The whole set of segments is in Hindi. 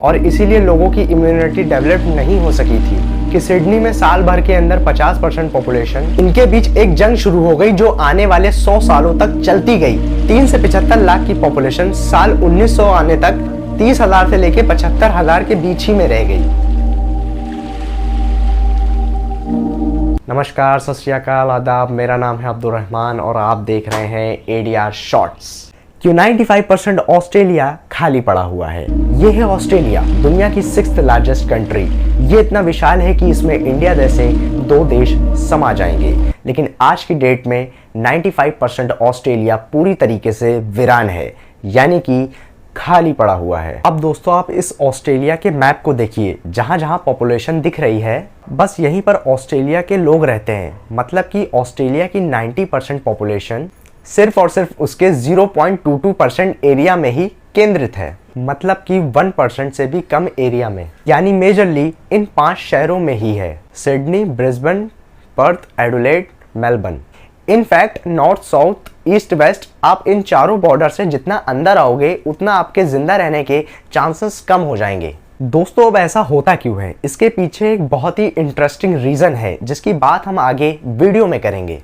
और इसीलिए लोगों की इम्यूनिटी डेवलप नहीं हो सकी थी कि सिडनी में साल भर के अंदर 50% पॉपुलेशन, इनके बीच एक जंग शुरू हो गई जो आने वाले 100 सालों तक चलती गई। 3 से 75 लाख की पॉपुलेशन साल 1900 आने तक 30,000 से लेके 75,000 के बीच ही में रह गई। नमस्कार, सत श्री अकाल, आदाब। मेरा नाम है अब्दुल रहमान और आप देख रहे हैं एडीआर शॉर्ट्स। क्यों 95% ऑस्ट्रेलिया खाली पड़ा हुआ है। ये है ऑस्ट्रेलिया, दुनिया की 6th लार्जेस्ट कंट्री। ये इतना विशाल है कि इसमें इंडिया जैसे 2 देश समा जाएंगे। लेकिन आज की डेट में 95% ऑस्ट्रेलिया पूरी तरीके से वीरान है, यानी कि खाली पड़ा हुआ है। अब दोस्तों, आप इस ऑस्ट्रेलिया के मैप को देखिए। जहां जहां पॉपुलेशन दिख रही है, बस यहीं पर ऑस्ट्रेलिया के लोग रहते हैं। मतलब कि ऑस्ट्रेलिया की 90% पॉपुलेशन सिर्फ और सिर्फ उसके 0.22% एरिया में ही केंद्रित है। मतलब कि 1% से भी कम एरिया में, यानी मेजरली इन 5 शहरों में ही है। Sydney, Brisbane, Perth, Adelaide, Melbourne. In fact north, south, east, west, आप इन चारों बॉर्डर से जितना अंदर आओगे उतना आपके जिंदा रहने के चांसेस कम हो जाएंगे। दोस्तों, अब ऐसा होता क्यों है? इसके पीछे एक बहुत ही इंटरेस्टिंग रीजन है जिसकी बात हम आगे वीडियो में करेंगे।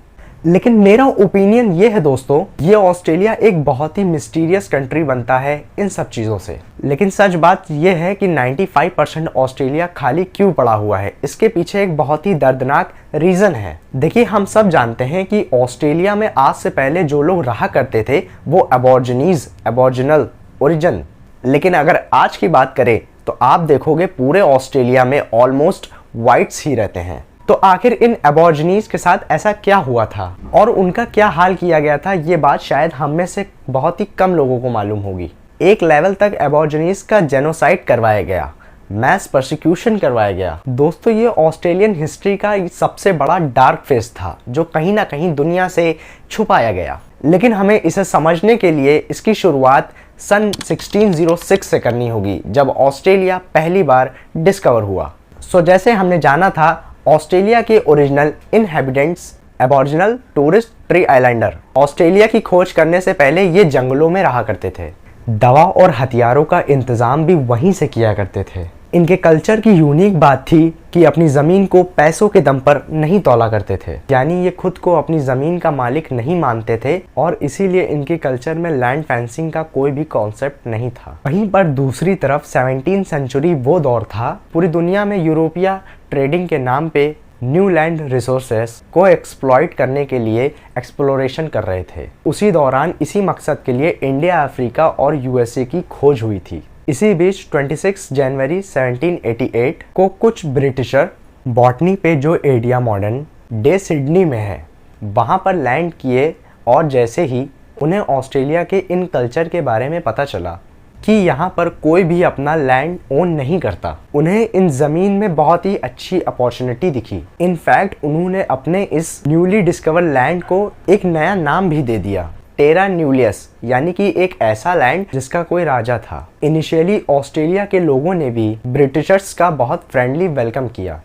लेकिन मेरा ओपिनियन ये है दोस्तों, ये ऑस्ट्रेलिया एक बहुत ही मिस्टीरियस कंट्री बनता है इन सब चीज़ों से। लेकिन सच बात ये है कि 95% ऑस्ट्रेलिया खाली क्यों पड़ा हुआ है, इसके पीछे एक बहुत ही दर्दनाक रीज़न है। देखिए, हम सब जानते हैं कि ऑस्ट्रेलिया में आज से पहले जो लोग रहा करते थे वो एबॉर्जिनीज, एबॉर्जिनल ओरिजिन। लेकिन अगर आज की बात करें तो आप देखोगे पूरे ऑस्ट्रेलिया में ऑलमोस्ट वाइट्स ही रहते हैं। तो आखिर इन एबॉर्जिनीज के साथ ऐसा क्या हुआ था और उनका क्या हाल किया गया था, ये बात शायद हम में से बहुत ही कम लोगों को मालूम होगी। एक लेवल तक एबॉर्जिनीज का जेनोसाइड करवाया गया, मैस परसिक्यूशन करवाया गया। दोस्तों, ये ऑस्ट्रेलियन हिस्ट्री का सबसे बड़ा डार्क फेस था जो कहीं ना कहीं दुनिया से छुपाया गया। लेकिन हमें इसे समझने के लिए इसकी शुरुआत सन 1606 से करनी होगी, जब ऑस्ट्रेलिया पहली बार डिस्कवर हुआ। जैसे हमने जाना था, ऑस्ट्रेलिया के original inhabitants aboriginal Torres Strait Islander Australia की खोज करने से पहले ये जंगलों में रहा करते थे। दवा और हथियारों का इंतजाम भी वहीं से किया करते थे। इनके कल्चर की यूनिक बात थी कि अपनी ज़मीन को पैसों के दम पर नहीं तौला करते थे, यानी ये खुद को अपनी ज़मीन का मालिक नहीं मानते थे और इसीलिए इनके कल्चर में लैंड फेंसिंग का कोई भी कॉन्सेप्ट नहीं था। वहीं पर दूसरी तरफ 17वीं सेंचुरी वो दौर था, पूरी दुनिया में यूरोपिया ट्रेडिंग के नाम पे न्यू लैंड रिसोर्सेस को एक्सप्लॉइट करने के लिए एक्सप्लोरेशन कर रहे थे। उसी दौरान इसी मकसद के लिए इंडिया, अफ्रीका और यूएसए की खोज हुई थी। इसी बीच 26 जनवरी 1788 को कुछ ब्रिटिशर बॉटनी पे, जो एरिया मॉडर्न डे सिडनी में है, वहाँ पर लैंड किए और जैसे ही उन्हें ऑस्ट्रेलिया के इन कल्चर के बारे में पता चला कि यहाँ पर कोई भी अपना लैंड ओन नहीं करता, उन्हें इन ज़मीन में बहुत ही अच्छी अपॉर्चुनिटी दिखी। इनफैक्ट उन्होंने अपने इस न्यूली डिस्कवर लैंड को एक नया नाम भी दे दिया, टेरा न्यूलियस, यानी कि एक ऐसा लैंड जिसका कोई राजा था। इनिशियली ऑस्ट्रेलिया के लोगों ने भी ब्रिटिशर्स का बहुत फ्रेंडली वेलकम किया,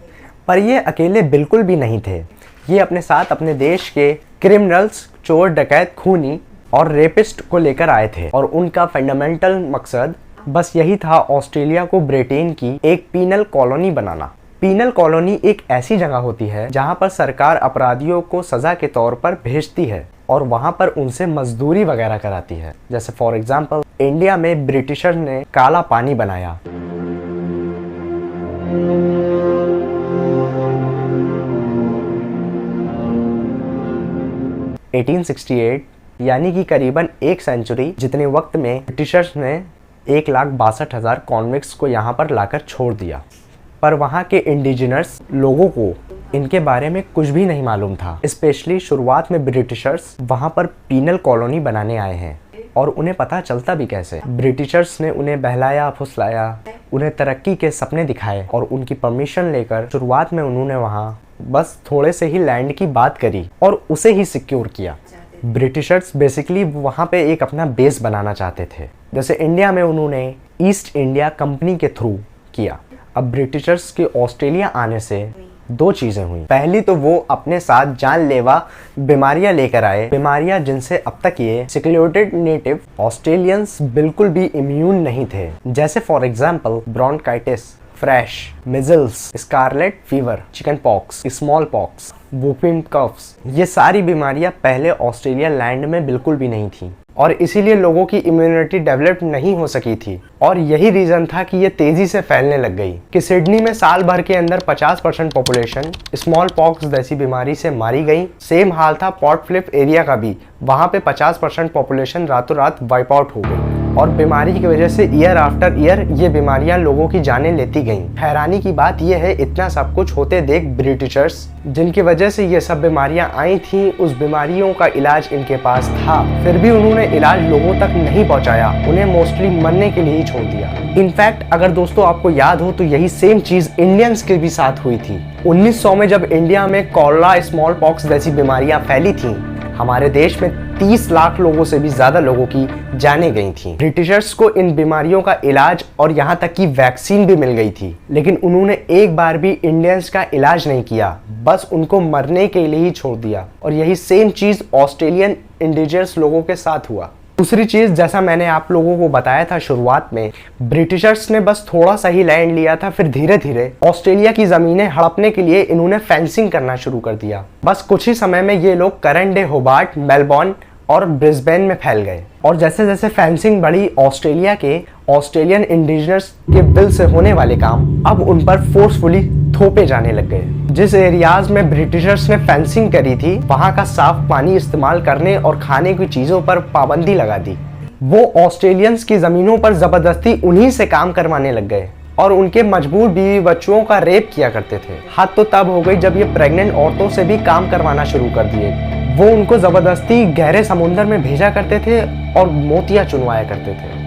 पर ये अकेले बिल्कुल भी नहीं थे। ये अपने साथ अपने देश के क्रिमिनल्स, चोर, डकैत, खूनी और रेपिस्ट को लेकर आए थे और उनका फंडामेंटल मकसद बस यही था, ऑस्ट्रेलिया को ब्रिटेन की एक पीनल कॉलोनी बनाना। पीनल कॉलोनी एक ऐसी जगह होती है जहां पर सरकार अपराधियों को सजा के तौर पर भेजती है और वहां पर उनसे मजदूरी वगैरह कराती है। जैसे फॉर एग्जांपल इंडिया में ब्रिटिशर ने काला पानी बनाया। (1868) यानी कि करीबन 1 सेंचुरी जितने वक्त में ब्रिटिशर्स ने 1,62,000 कॉन्विक्ट्स को यहाँ पर लाकर छोड़ दिया। पर वहाँ के इंडिजिनस लोगों को इनके बारे में कुछ भी नहीं मालूम था। स्पेशली शुरुआत में ब्रिटिशर्स वहाँ पर पीनल कॉलोनी बनाने आए हैं और उन्हें पता चलता भी कैसे। ब्रिटिशर्स ने उन्हें बहलाया, फुसलाया, उन्हें तरक्की के सपने दिखाए और उनकी परमिशन लेकर शुरुआत में उन्होंने वहाँ बस थोड़े से ही लैंड की बात करी और उसे ही सिक्योर किया। ब्रिटिशर्स बेसिकली वहाँ पे एक अपना बेस बनाना चाहते थे, जैसे इंडिया में उन्होंने ईस्ट इंडिया कंपनी के थ्रू किया। अब ब्रिटिशर्स के ऑस्ट्रेलिया आने से दो चीजें हुई। पहली तो वो अपने साथ जानलेवा बीमारियां लेकर आए, बीमारियां जिनसे अब तक ये सिक्योरिटेड नेटिव ऑस्ट्रेलियंस बिल्कुल भी इम्यून नहीं थे, जैसे for example bronchitis, fresh, measles, scarlet fever, chicken pox, small pox, whopping coughs. ये सारी बीमारियां पहले ऑस्ट्रेलिया लैंड में बिल्कुल भी नहीं थी और इसीलिए लोगों की इम्यूनिटी डेवलप नहीं हो सकी थी। और यही रीजन था कि ये तेजी से फैलने लग गई कि सिडनी में साल भर के अंदर 50% पॉपुलेशन स्मॉल पॉक्स जैसी बीमारी से मारी गई। सेम हाल था पॉर्ट फिलिप एरिया का भी, वहां पे 50% पॉपुलेशन रातों रात वाइप आउट हो गई और बीमारी की वजह से ईयर आफ्टर ईयर ये बीमारियां लोगों की जानें लेती गईं। हैरानी की बात यह है, इतना सब कुछ होते देख ब्रिटिशर्स, जिनकी वजह से ये सब बीमारियां आई थी, उस बीमारियों का इलाज इनके पास था, फिर भी उन्होंने इलाज लोगों तक नहीं पहुंचाया, उन्हें मोस्टली मरने के लिए ही छोड़ दिया। इनफैक्ट अगर दोस्तों आपको याद हो तो यही सेम चीज इंडियंस के भी साथ हुई थी। 1900 में जब इंडिया में कॉलरा, स्मॉल पॉक्स जैसी बीमारियां फैली थी, हमारे देश में 30 लाख लोगों से भी ज्यादा लोगों की जानें गई थी। ब्रिटिशर्स को इन बीमारियों का इलाज और यहाँ तक कि वैक्सीन भी मिल गई थी, लेकिन उन्होंने एक बार भी इंडियंस का इलाज नहीं किया, बस उनको मरने के लिए ही छोड़ दिया। और यही सेम चीज ऑस्ट्रेलियन इंडिजिनस लोगों के साथ हुआ। दूसरी चीज, जैसा मैंने आप लोगों को बताया था शुरुआत में, ब्रिटिशर्स ने बस थोड़ा सा ही लैंड लिया था, फिर धीरे धीरे ऑस्ट्रेलिया की जमीनें हड़पने के लिए इन्होंने फेंसिंग करना शुरू कर दिया। बस कुछ ही समय में ये लोग करन डे, होबार्ट, मेलबोर्न और ब्रिस्बेन में फैल गए। और जैसे जैसे फेंसिंग बढ़ी, ऑस्ट्रेलियन इंडिजिनस के बिल से होने वाले काम अब उन पर फोर्सफुली थोपे जाने लग गए। जिस एरियाज में ब्रिटिशर्स ने फेंसिंग करी थी, वहां का साफ पानी इस्तेमाल करने और खाने की चीजों पर पाबंदी लगा दी। वो ऑस्ट्रेलियंस की जमीनों पर जबरदस्ती उन्हीं से काम करवाने लग गए और उनके मजबूर बीवी बच्चों का रेप किया करते थे। हद तो तब हो गई जब ये प्रेग्नेंट औरतों से भी काम करवाना शुरू कर दिए। वो उनको जबरदस्ती गहरे समुद्र में भेजा करते थे और मोतियां चुनवाया करते थे।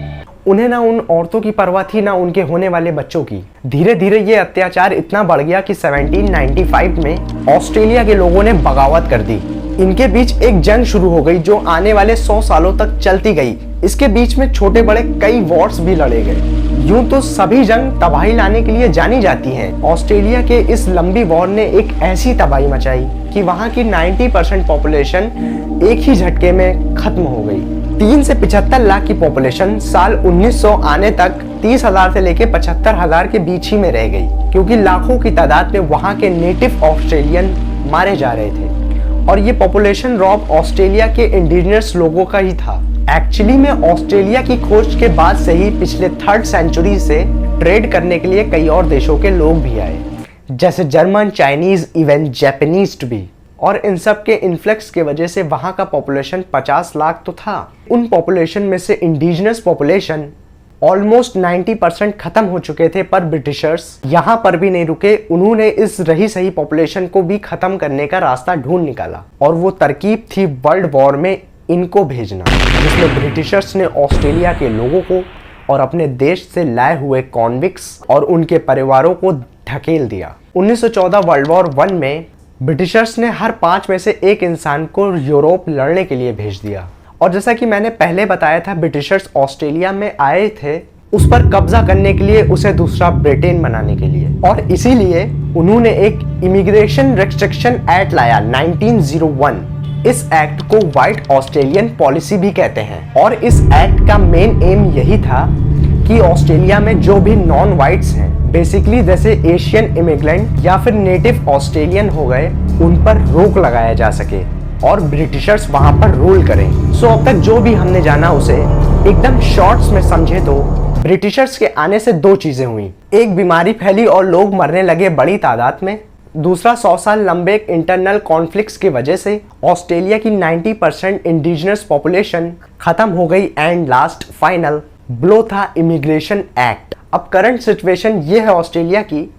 उन्हें ना उन औरतों की परवाह थी, ना उनके होने वाले बच्चों की। धीरे धीरे ये अत्याचार इतना बढ़ गया कि 1795 में ऑस्ट्रेलिया के लोगों ने बगावत कर दी। इनके बीच एक जंग शुरू हो गई जो आने वाले 100 सालों तक चलती गई। इसके बीच में छोटे बड़े कई वॉर्स भी लड़े गए। यूं तो सभी जंग तबाही लाने के लिए जानी जाती हैं। ऑस्ट्रेलिया के इस लंबी वॉर ने एक ऐसी तबाही मचाई कि वहां की 90% पॉपुलेशन एक ही झटके में खत्म हो गई। 3 से 75 लाख की पॉपुलेशन साल 1900 आने तक 30,000 से लेकर 75,000 के बीच ही में रह गई, क्योंकि लाखों की तादाद में वहां के नेटिव ऑस्ट्रेलियन मारे जा रहे थे। और ये पॉपुलेशन ड्रॉप ऑस्ट्रेलिया के इंडिजिनस लोगों का ही था। एक्चुअली में ऑस्ट्रेलिया की खोज के बाद से ही पिछले 3rd सेंचुरी से ट्रेड करने के लिए कई और देशों के लोग भी आए, जैसे जर्मन, चाइनीज, इवन जापानीज भी। और इन सब के इन्फ्लक्स के वजह से वहां का पॉपुलेशन 50 लाख तो था। उन पॉपुलेशन में से इंडिजिनस पॉपुलेशन ऑलमोस्ट 90% खत्म हो चुके थे, पर ब्रिटिशर्स यहाँ पर भी नहीं रुके। उन्होंने इस रही सही पॉपुलेशन को भी खत्म करने का रास्ता ढूंढ निकाला और वो तरकीब थी वर्ल्ड वॉर में इनको भेजना, जिसमें ब्रिटिशर्स ने ऑस्ट्रेलिया के लोगों को और अपने देश से लाए हुए कॉन्विक्ट्स और उनके परिवारों को ढकेल दिया। 1914 वर्ल्ड वॉर 1 में ब्रिटिशर्स ने हर 5 में से 1 इंसान को यूरोप लड़ने के लिए भेज दिया। और जैसा कि मैंने पहले बताया था, ब्रिटिशर्स ऑस्ट्रेलिया में आए थे उस पर कब्जा करने के लिए, उसे दूसरा ब्रिटेन बनाने के लिए। और इसीलिए उन्होंने एक इमिग्रेशन रिस्ट्रिक्शन एक्ट लाया 1901। इस एक्ट को व्हाइट ऑस्ट्रेलियन पॉलिसी भी कहते हैं। और इस एक्ट का मेन एम यही था कि ऑस्ट्रेलिया में जो भी नॉन व्हाइट्स हैं, बेसिकली जैसे एशियन इमिग्रेंट या फिर नेटिव ऑस्ट्रेलियन हो गए, उन पर रोक लगाया जा सके और ब्रिटिशर्स वहां पर रूल करें। सो अब तक जो भी हमने जाना उसे एकदम शॉर्ट्स में समझे तो ब्रिटिशर्स के आने से 2 चीजें हुई। एक, बीमारी फैली और लोग मरने लगे बड़ी तादाद में। दूसरा, 100 साल लंबे इंटरनल कॉन्फ्लिक्ट्स की वजह से ऑस्ट्रेलिया की 90% इंडिजिनस पॉपुलेशन खत्म हो गई। एंड लास्ट फाइनल ब्लो था इमिग्रेशन एक्ट। अब करंट सिचुएशन ये है ऑस्ट्रेलिया की,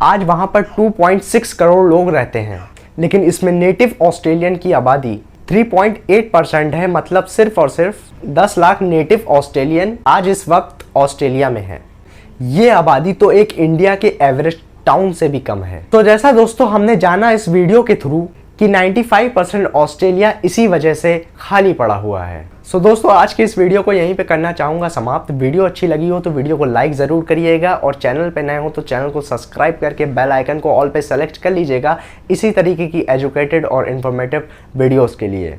आज वहां पर 2.6 करोड़ लोग रहते हैं, लेकिन इसमें नेटिव ऑस्ट्रेलियन की आबादी 3.8% है। मतलब सिर्फ और सिर्फ 10 लाख नेटिव ऑस्ट्रेलियन आज इस वक्त ऑस्ट्रेलिया में है। ये आबादी तो एक इंडिया के एवरेज टाउन से भी कम है। तो जैसा दोस्तों हमने जाना इस वीडियो के थ्रू कि 95% ऑस्ट्रेलिया इसी वजह से खाली पड़ा हुआ है। सो दोस्तों, आज की इस वीडियो को यहीं पे करना चाहूँगा समाप्त। वीडियो अच्छी लगी हो तो वीडियो को लाइक ज़रूर करिएगा और चैनल पे नए हो तो चैनल को सब्सक्राइब करके बेल आइकन को ऑल पे सेलेक्ट कर लीजिएगा इसी तरीके की एजुकेटेड और इन्फॉर्मेटिव वीडियोज़ के लिए।